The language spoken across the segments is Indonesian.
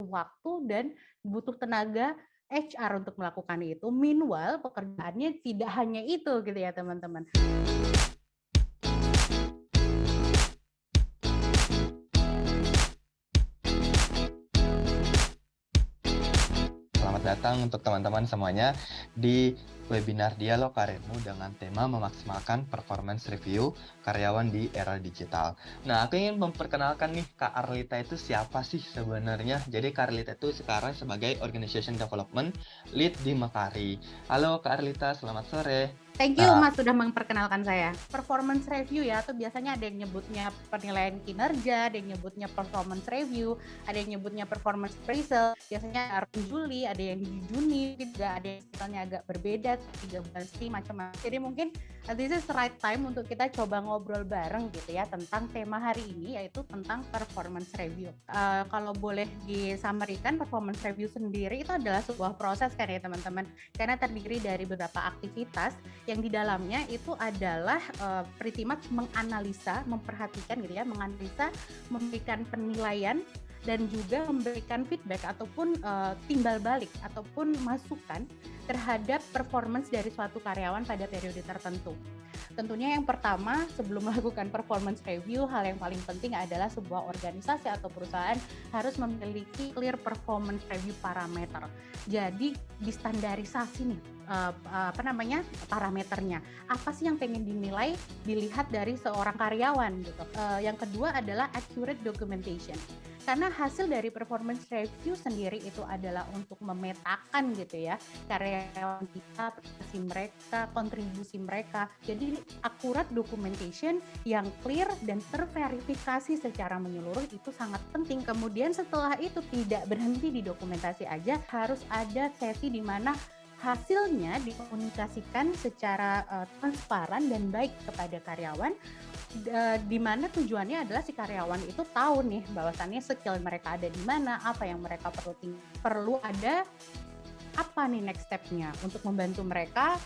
waktu dan butuh tenaga HR untuk melakukan itu. Meanwhile, pekerjaannya tidak hanya itu gitu ya teman-teman. Selamat datang untuk teman-teman semuanya di webinar Dialog Karirmu dengan tema memaksimalkan performance review karyawan di era digital. Nah, aku ingin memperkenalkan nih Kak Arlita itu siapa sih sebenarnya. Jadi Kak Arlita itu sekarang sebagai Organization Development Lead di Mekari. Halo Kak Arlita, selamat sore. Thank you Mas sudah memperkenalkan saya. Performance review ya, atau biasanya ada yang nyebutnya penilaian kinerja, ada yang nyebutnya performance review, ada yang nyebutnya performance appraisal. Biasanya Juli, ada yang di Juni, juga ada yang misalnya agak berbeda, 3 bulan sih macam-macam. Jadi mungkin this is the right time untuk kita coba ngobrol bareng gitu ya tentang tema hari ini, yaitu tentang performance review. Kalau boleh disamarikan, performance review sendiri itu adalah sebuah proses kan ya teman-teman, karena terdiri dari beberapa aktivitas yang di dalamnya itu adalah pretty much menganalisa, memperhatikan gitu ya, menganalisa, memberikan penilaian dan juga memberikan feedback ataupun timbal balik ataupun masukan terhadap performance dari suatu karyawan pada periode tertentu. Tentunya yang pertama, sebelum melakukan performance review, hal yang paling penting adalah sebuah organisasi atau perusahaan harus memiliki clear performance review parameter. Jadi distandarisasi nih parameternya. Apa sih yang pengen dinilai, dilihat dari seorang karyawan gitu. Yang kedua adalah accurate documentation. Karena hasil dari performance review sendiri itu adalah untuk memetakan gitu ya karyawan kita, prestasi mereka, kontribusi mereka. Jadi akurat documentation yang clear dan terverifikasi secara menyeluruh itu sangat penting. Kemudian setelah itu tidak berhenti di dokumentasi aja, harus ada sesi di mana hasilnya dikomunikasikan secara transparan dan baik kepada karyawan, di mana tujuannya adalah si karyawan itu tahu nih bahwasannya skill mereka ada di mana, apa yang mereka perlu ada apa nih next step-nya untuk membantu mereka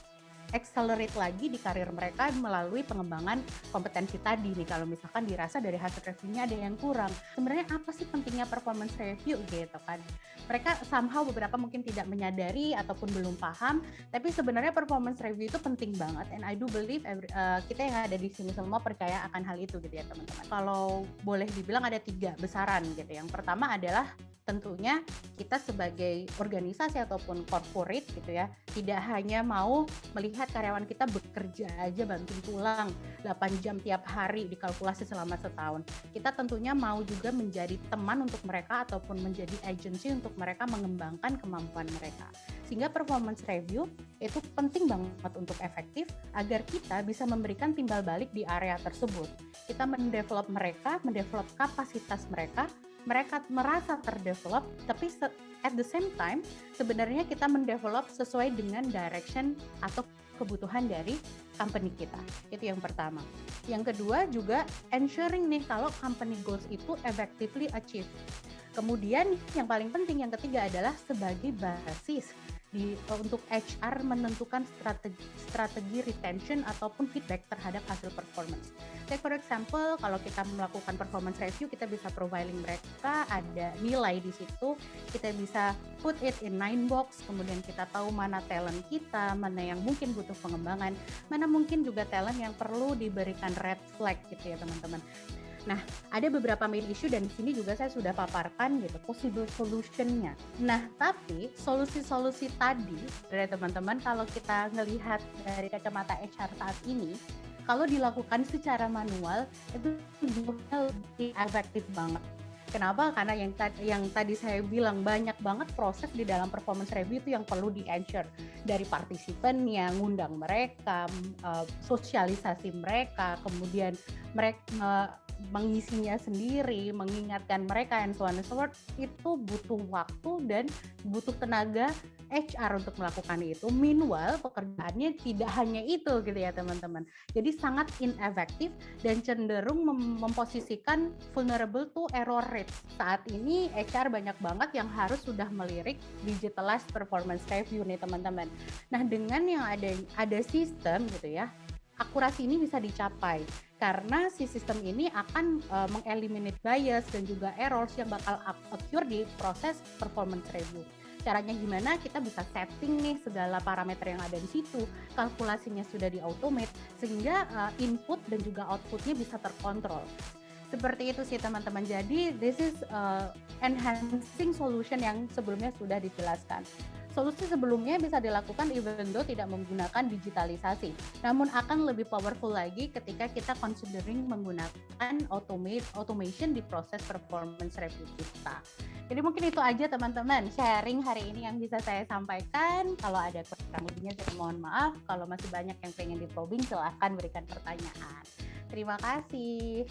accelerate lagi di karir mereka melalui pengembangan kompetensi tadi nih. Kalau misalkan dirasa dari hasil reviewnya ada yang kurang, sebenarnya apa sih pentingnya performance review gitu kan. Mereka somehow beberapa mungkin tidak menyadari ataupun belum paham, tapi sebenarnya performance review itu penting banget, and I do believe kita yang ada di sini semua percaya akan hal itu gitu ya teman-teman. Kalau boleh dibilang ada 3 besaran gitu. Yang pertama adalah tentunya kita sebagai organisasi ataupun corporate gitu ya, tidak hanya mau melihat karyawan kita bekerja aja banting tulang 8 jam tiap hari dikalkulasi selama setahun. Kita tentunya mau juga menjadi teman untuk mereka ataupun menjadi agency untuk mereka mengembangkan kemampuan mereka. Sehingga performance review itu penting banget untuk efektif agar kita bisa memberikan timbal balik di area tersebut. Kita mendevelop mereka, mendevelop kapasitas mereka merasa terdevelop, tapi at the same time sebenarnya kita mendevelop sesuai dengan direction atau kebutuhan dari company kita. Itu yang pertama. Yang kedua juga ensuring nih kalau company goals itu effectively achieved. Kemudian yang paling penting yang ketiga adalah sebagai basis untuk HR menentukan strategi retention ataupun feedback terhadap hasil performance. Like for example, kalau kita melakukan performance review, kita bisa profiling mereka, ada nilai di situ, kita bisa put it in 9 box, kemudian kita tahu mana talent kita, mana yang mungkin butuh pengembangan, mana mungkin juga talent yang perlu diberikan red flag gitu ya teman-teman. Nah, ada beberapa main issue dan di sini juga saya sudah paparkan gitu possible solution-nya. Nah, tapi solusi-solusi tadi dari teman-teman kalau kita ngelihat dari kacamata HR saat ini, kalau dilakukan secara manual itu lebih efektif banget. Kenapa? Karena yang tadi saya bilang banyak banget proses di dalam performance review itu yang perlu di-ensure dari partisipannya, ngundang mereka, sosialisasi mereka, kemudian mereka mengisinya sendiri, mengingatkan mereka and so on and so forth, itu butuh waktu dan butuh tenaga HR untuk melakukan itu. Meanwhile, pekerjaannya tidak hanya itu gitu ya teman-teman. Jadi sangat inefektif dan cenderung memposisikan vulnerable to error rate. Saat ini HR banyak banget yang harus sudah melirik digitalized performance review nih teman-teman. Nah, dengan yang ada sistem gitu ya, akurasi ini bisa dicapai karena si sistem ini akan mengeliminate bias dan juga errors yang bakal occur di proses performance review. Caranya gimana? Kita bisa setting nih segala parameter yang ada di situ, kalkulasinya sudah di-automate sehingga input dan juga outputnya bisa terkontrol. Seperti itu sih teman-teman. Jadi this is enhancing solution yang sebelumnya sudah dijelaskan. Solusi sebelumnya bisa dilakukan even though tidak menggunakan digitalisasi, namun akan lebih powerful lagi ketika kita considering menggunakan automation di proses performance review kita. Jadi mungkin itu aja teman-teman sharing hari ini yang bisa saya sampaikan. Kalau ada kurang lebihnya saya mohon maaf. Kalau masih banyak yang pengen di probing silahkan berikan pertanyaan. Terima kasih.